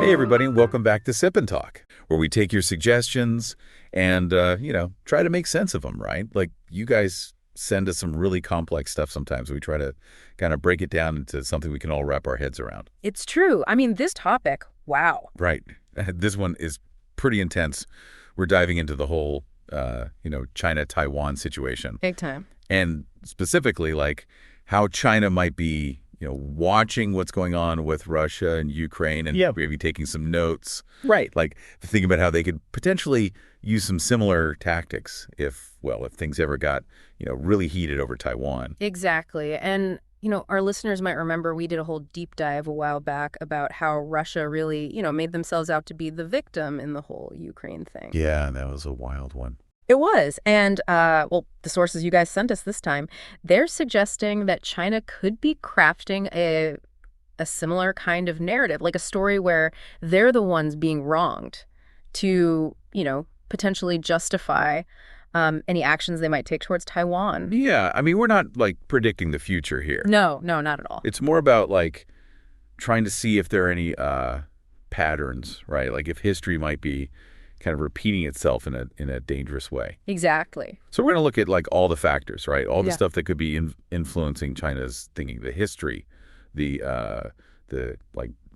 Hey everybody, and welcome back to Sip and Talk, where we take your suggestions and, try to make sense of them, right? Like, you guys send us some really complex stuff sometimes. We try to kind of break it down into something we can all wrap our heads around. It's true. I mean, this topic, wow. Right. This one is pretty intense. We're diving into the whole, China-Taiwan situation. Big time. And specifically, like, how China might be watching what's going on with Russia and Ukraine and maybe taking some notes. Right. Like thinking about how they could potentially use some similar tactics if things ever got, really heated over Taiwan. Exactly. And, our listeners might remember we did a whole deep dive a while back about how Russia really, made themselves out to be the victim in the whole Ukraine thing. Yeah, that was a wild one. It was. And, the sources you guys sent us this time, they're suggesting that China could be crafting a similar kind of narrative, like a story where they're the ones being wronged to, potentially justify any actions they might take towards Taiwan. Yeah. I mean, we're not, predicting the future here. No, not at all. It's more about, trying to see if there are any patterns, right? Like if history might be kind of repeating itself in a dangerous way. Exactly. So we're going to look at all the factors, right? All the stuff that could be influencing China's thinking, the history, the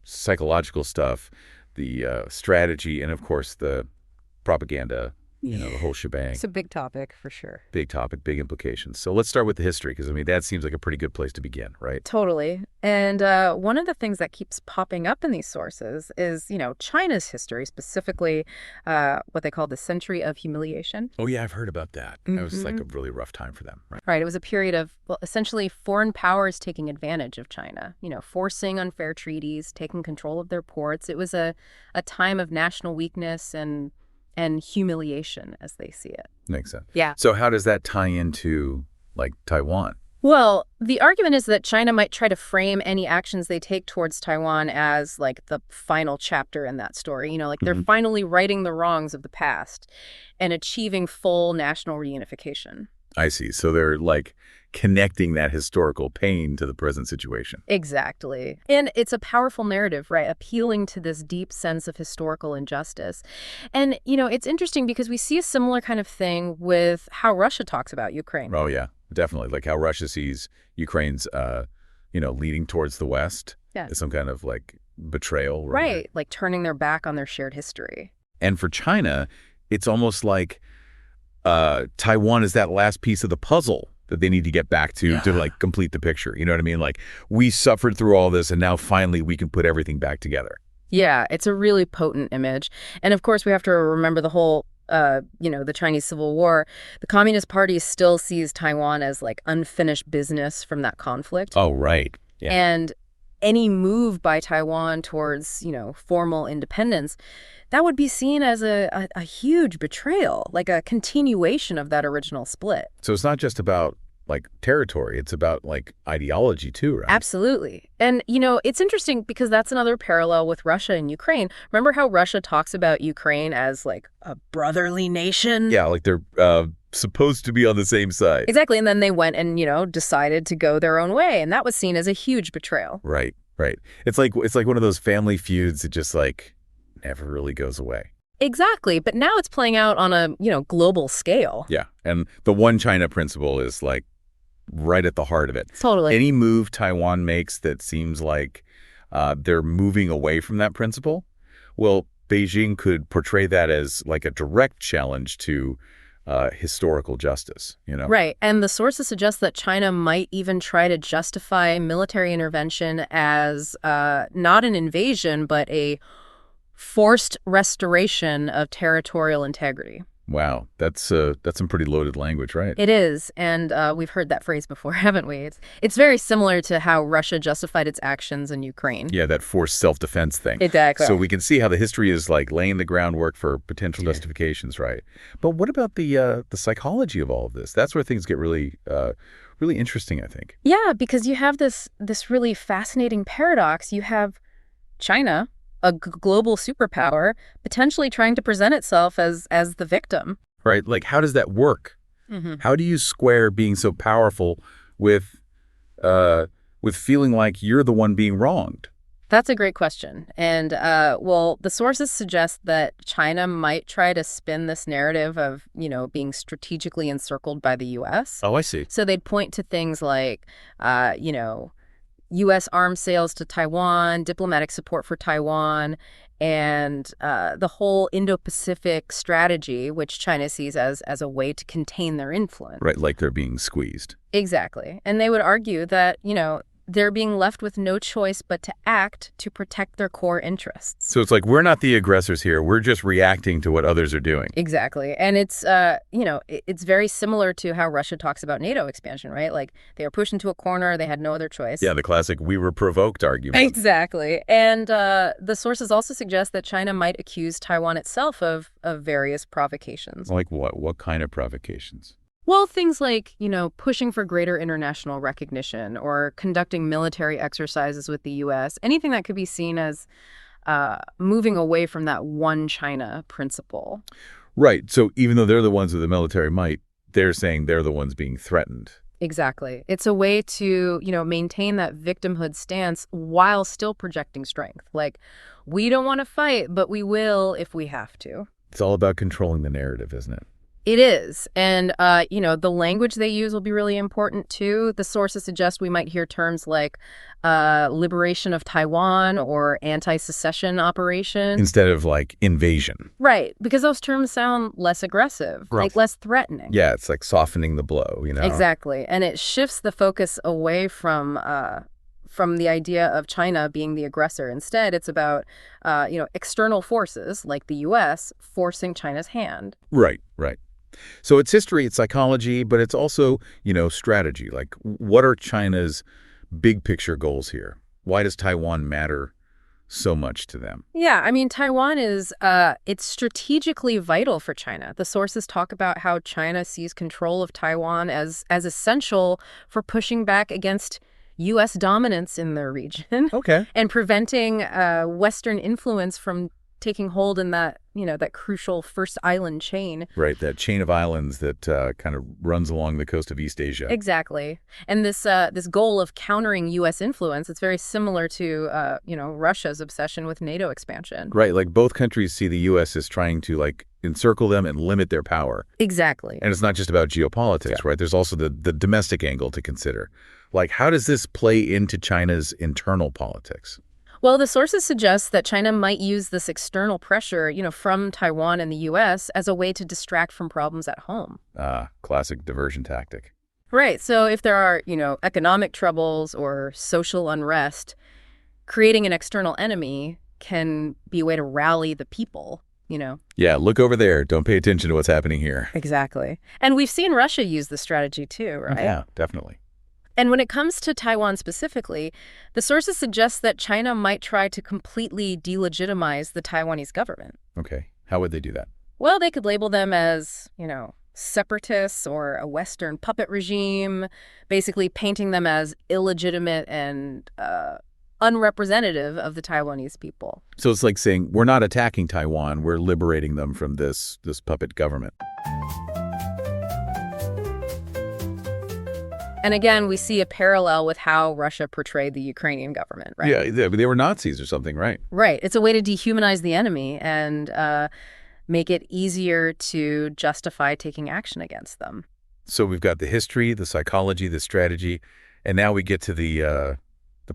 psychological stuff, the strategy, and of course the propaganda, the whole shebang. It's a big topic for sure. Big topic, big implications. So let's start with the history because, that seems like a pretty good place to begin, right? Totally. And one of the things that keeps popping up in these sources is, China's history, specifically what they call the Century of Humiliation. Oh, yeah, I've heard about that. It was a really rough time for them, right? Right. It was a period of, essentially foreign powers taking advantage of China, forcing unfair treaties, taking control of their ports. It was a time of national weakness and humiliation as they see it. Makes sense. Yeah. So how does that tie into, Taiwan? Well, the argument is that China might try to frame any actions they take towards Taiwan as, the final chapter in that story. They're finally righting the wrongs of the past and achieving full national reunification. I see. So they're, connecting that historical pain to the present situation. Exactly. And it's a powerful narrative, right? Appealing to this deep sense of historical injustice. And, it's interesting because we see a similar kind of thing with how Russia talks about Ukraine. Oh, yeah, definitely. Like how Russia sees Ukraine's, leading towards the West as some kind of, betrayal. Right. Like turning their back on their shared history. And for China, it's almost like Taiwan is that last piece of the puzzle that they need to get back to complete the picture. You know what I mean? We suffered through all this and now finally we can put everything back together. Yeah, it's a really potent image. And of course, we have to remember the whole, the Chinese Civil War. The Communist Party still sees Taiwan as unfinished business from that conflict. Oh, right. Yeah. And any move by Taiwan towards, formal independence, that would be seen as a huge betrayal, like a continuation of that original split. So it's not just about territory, it's about ideology too, right? Absolutely. And, it's interesting because that's another parallel with Russia and Ukraine. Remember how Russia talks about Ukraine as a brotherly nation? Yeah, they're supposed to be on the same side. Exactly. And then they went and, decided to go their own way. And that was seen as a huge betrayal. Right. It's like one of those family feuds that just never really goes away. Exactly. But now it's playing out on a, global scale. Yeah. And the one China principle is right at the heart of it. Totally. Any move Taiwan makes that seems like they're moving away from that principle, well, Beijing could portray that as a direct challenge to historical justice, Right. And the sources suggest that China might even try to justify military intervention as not an invasion, but a forced restoration of territorial integrity. Wow, that's some pretty loaded language, right? It is, and we've heard that phrase before, haven't we? It's very similar to how Russia justified its actions in Ukraine. Yeah, that forced self-defense thing. Exactly. So we can see how the history is laying the groundwork for potential justifications, right? But what about the psychology of all of this? That's where things get really interesting, I think. Yeah, because you have this really fascinating paradox. You have China, a global superpower, potentially trying to present itself as the victim. Right. How does that work? Mm-hmm. How do you square being so powerful with feeling like you're the one being wronged? That's a great question. And, well, the sources suggest that China might try to spin this narrative of, being strategically encircled by the U.S. Oh, I see. So they'd point to things like, U.S. arms sales to Taiwan, diplomatic support for Taiwan, and the whole Indo-Pacific strategy, which China sees as a way to contain their influence. Right, like they're being squeezed. Exactly. And they would argue that, they're being left with no choice but to act to protect their core interests. So it's like we're not the aggressors here. We're just reacting to what others are doing. Exactly. And it's, it's very similar to how Russia talks about NATO expansion, right? Like they were pushed into a corner. They had no other choice. Yeah, the classic "we were provoked" argument. Exactly. And the sources also suggest that China might accuse Taiwan itself of various provocations. Like what? What kind of provocations? Well, things like, pushing for greater international recognition or conducting military exercises with the U.S., anything that could be seen as moving away from that one China principle. Right. So even though they're the ones with the military might, they're saying they're the ones being threatened. Exactly. It's a way to, maintain that victimhood stance while still projecting strength. Like, we don't want to fight, but we will if we have to. It's all about controlling the narrative, isn't it? It is. And, the language they use will be really important, too. The sources suggest we might hear terms like liberation of Taiwan or anti-secession operation. Instead of, like, invasion. Right. Because those terms sound less aggressive, like less threatening. Yeah, it's like softening the blow, Exactly. And it shifts the focus away from the idea of China being the aggressor. Instead, it's about, external forces like the U.S. forcing China's hand. Right. So it's history, it's psychology, but it's also, strategy. Like, what are China's big picture goals here? Why does Taiwan matter so much to them? Yeah, I mean, Taiwan is, it's strategically vital for China. The sources talk about how China sees control of Taiwan as essential for pushing back against U.S. dominance in their region. Okay. And preventing Western influence from taking hold in that, that crucial first island chain. Right, that chain of islands that kind of runs along the coast of East Asia. Exactly. And this goal of countering U.S. influence, it's very similar to, Russia's obsession with NATO expansion. Right, like both countries see the U.S. as trying to, like, encircle them and limit their power. Exactly. And it's not just about geopolitics, right? There's also the domestic angle to consider. Like, how does this play into China's internal politics? Well, the sources suggest that China might use this external pressure, from Taiwan and the U.S. as a way to distract from problems at home. Classic diversion tactic. Right. So if there are, economic troubles or social unrest, creating an external enemy can be a way to rally the people, Yeah, look over there. Don't pay attention to what's happening here. Exactly. And we've seen Russia use this strategy too, right? Yeah, definitely. And when it comes to Taiwan specifically, the sources suggest that China might try to completely delegitimize the Taiwanese government. Okay. How would they do that? Well, they could label them as, separatists or a Western puppet regime, basically painting them as illegitimate and unrepresentative of the Taiwanese people. So it's like saying, we're not attacking Taiwan, we're liberating them from this puppet government. And again, we see a parallel with how Russia portrayed the Ukrainian government, right? Yeah, they were Nazis or something, right? Right. It's a way to dehumanize the enemy and make it easier to justify taking action against them. So we've got the history, the psychology, the strategy, and now we get to the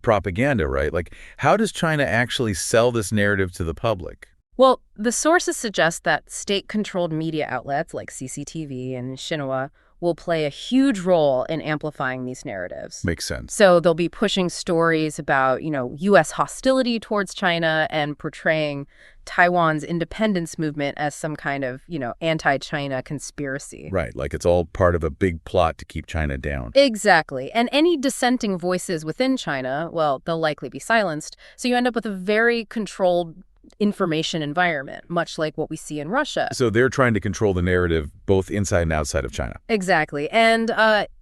propaganda, right? Like, how does China actually sell this narrative to the public? Well, the sources suggest that state-controlled media outlets like CCTV and Xinhua will play a huge role in amplifying these narratives. Makes sense. So they'll be pushing stories about, U.S. hostility towards China and portraying Taiwan's independence movement as some kind of, anti-China conspiracy. Right, like it's all part of a big plot to keep China down. Exactly. And any dissenting voices within China, well, they'll likely be silenced. So you end up with a very controlled information environment, much like what we see in Russia. So they're trying to control the narrative both inside and outside of China. Exactly. And,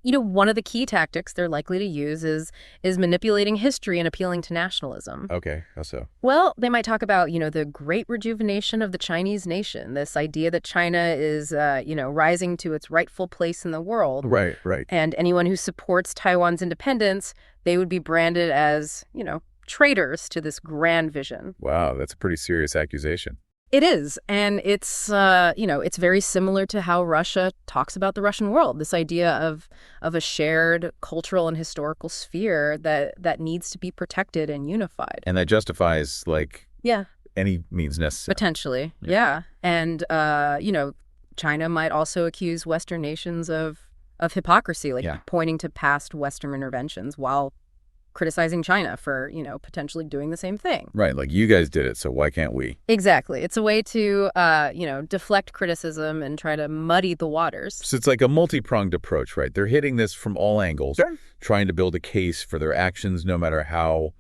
one of the key tactics they're likely to use is manipulating history and appealing to nationalism. Okay, how so? Well, they might talk about, the great rejuvenation of the Chinese nation, this idea that China is, rising to its rightful place in the world. Right. And anyone who supports Taiwan's independence, they would be branded as, traitors to this grand vision. Wow, that's a pretty serious accusation. It is, and it's it's very similar to how Russia talks about the Russian world. This idea of a shared cultural and historical sphere that needs to be protected and unified. And that justifies any means necessary. Potentially, yeah. And China might also accuse Western nations of hypocrisy, pointing to past Western interventions while criticizing China for, potentially doing the same thing. Right, like you guys did it, so why can't we? Exactly. It's a way to, deflect criticism and try to muddy the waters. So it's like a multi-pronged approach, right? They're hitting this from all angles, trying to build a case for their actions, no matter how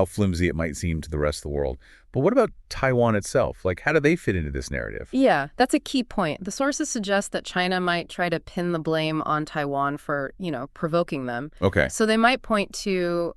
flimsy it might seem to the rest of the world. But what about Taiwan itself? Like, how do they fit into this narrative? Yeah, that's a key point. The sources suggest that China might try to pin the blame on Taiwan for, provoking them. Okay. So they might point to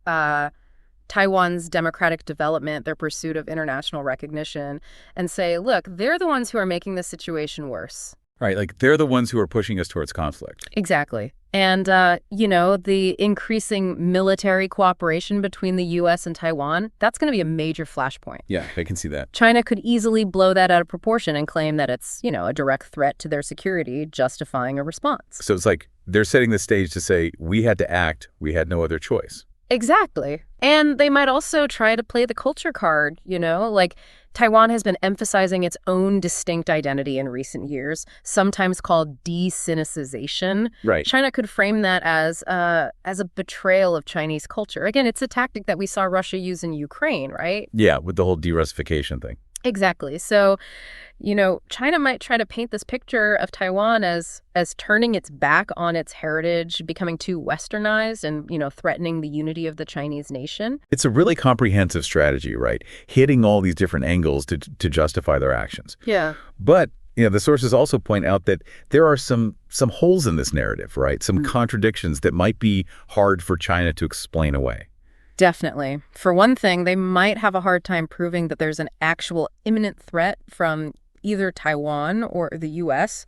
Taiwan's democratic development, their pursuit of international recognition, and say, look, they're the ones who are making the situation worse. Right, like they're the ones who are pushing us towards conflict. Exactly. And, the increasing military cooperation between the U.S. and Taiwan, that's going to be a major flashpoint. Yeah, I can see that. China could easily blow that out of proportion and claim that it's, a direct threat to their security, justifying a response. So it's like they're setting the stage to say, we had to act, we had no other choice. Exactly. And they might also try to play the culture card, like Taiwan has been emphasizing its own distinct identity in recent years, sometimes called de-Sinicization. Right. China could frame that as a betrayal of Chinese culture. Again, it's a tactic that we saw Russia use in Ukraine, right? Yeah, with the whole de-Russification thing. Exactly. So, China might try to paint this picture of Taiwan as turning its back on its heritage, becoming too westernized and, threatening the unity of the Chinese nation. It's a really comprehensive strategy, right? Hitting all these different angles to justify their actions. Yeah. But, the sources also point out that there are some holes in this narrative, right? Some contradictions that might be hard for China to explain away. Definitely. For one thing, they might have a hard time proving that there's an actual imminent threat from either Taiwan or the U.S.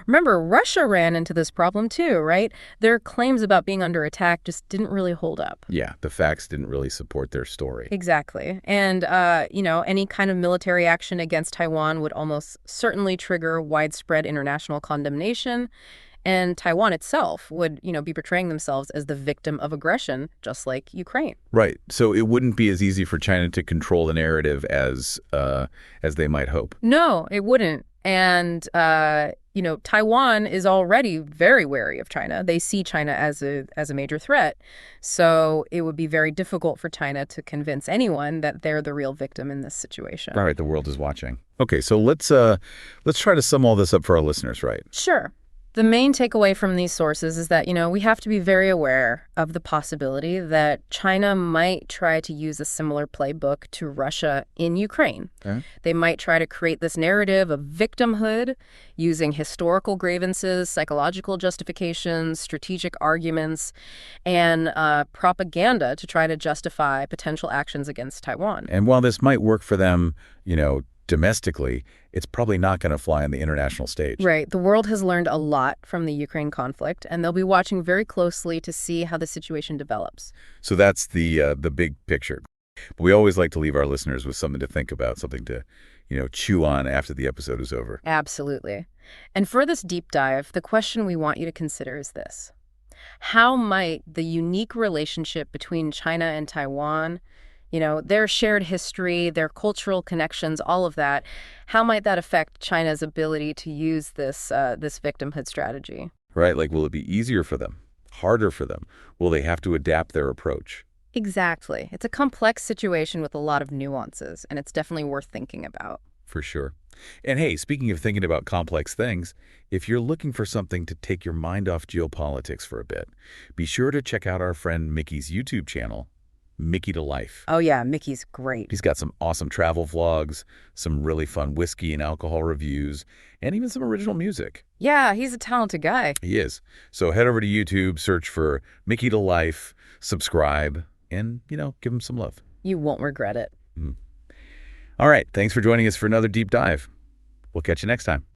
Remember, Russia ran into this problem too, right? Their claims about being under attack just didn't really hold up. Yeah, the facts didn't really support their story. Exactly. And, any kind of military action against Taiwan would almost certainly trigger widespread international condemnation. And Taiwan itself would, be portraying themselves as the victim of aggression, just like Ukraine. Right. So it wouldn't be as easy for China to control the narrative as they might hope. No, it wouldn't. And, Taiwan is already very wary of China. They see China as a major threat. So it would be very difficult for China to convince anyone that they're the real victim in this situation. All right. The world is watching. Okay. So let's try to sum all this up for our listeners, right? Sure. The main takeaway from these sources is that, we have to be very aware of the possibility that China might try to use a similar playbook to Russia in Ukraine. Okay. They might try to create this narrative of victimhood using historical grievances, psychological justifications, strategic arguments, and propaganda to try to justify potential actions against Taiwan. And while this might work for them, domestically, it's probably not going to fly on the international stage. Right. The world has learned a lot from the Ukraine conflict, and they'll be watching very closely to see how the situation develops. So that's the big picture. But we always like to leave our listeners with something to think about, something to, chew on after the episode is over. Absolutely. And for this deep dive, the question we want you to consider is this. How might the unique relationship between China and Taiwan, their shared history, their cultural connections, all of that, how might that affect China's ability to use this victimhood strategy? Right. Like, will it be easier for them? Harder for them? Will they have to adapt their approach? Exactly. It's a complex situation with a lot of nuances, and it's definitely worth thinking about. For sure. And hey, speaking of thinking about complex things, if you're looking for something to take your mind off geopolitics for a bit, be sure to check out our friend Micky's YouTube channel, Mickytolife. Oh yeah, Micky's great. He's got some awesome travel vlogs, some really fun whiskey and alcohol reviews, and even some original music. Yeah, he's a talented guy. He is. So head over to YouTube, search for Mickytolife, subscribe, and, give him some love. You won't regret it. All right. Thanks for joining us for another deep dive. We'll catch you next time.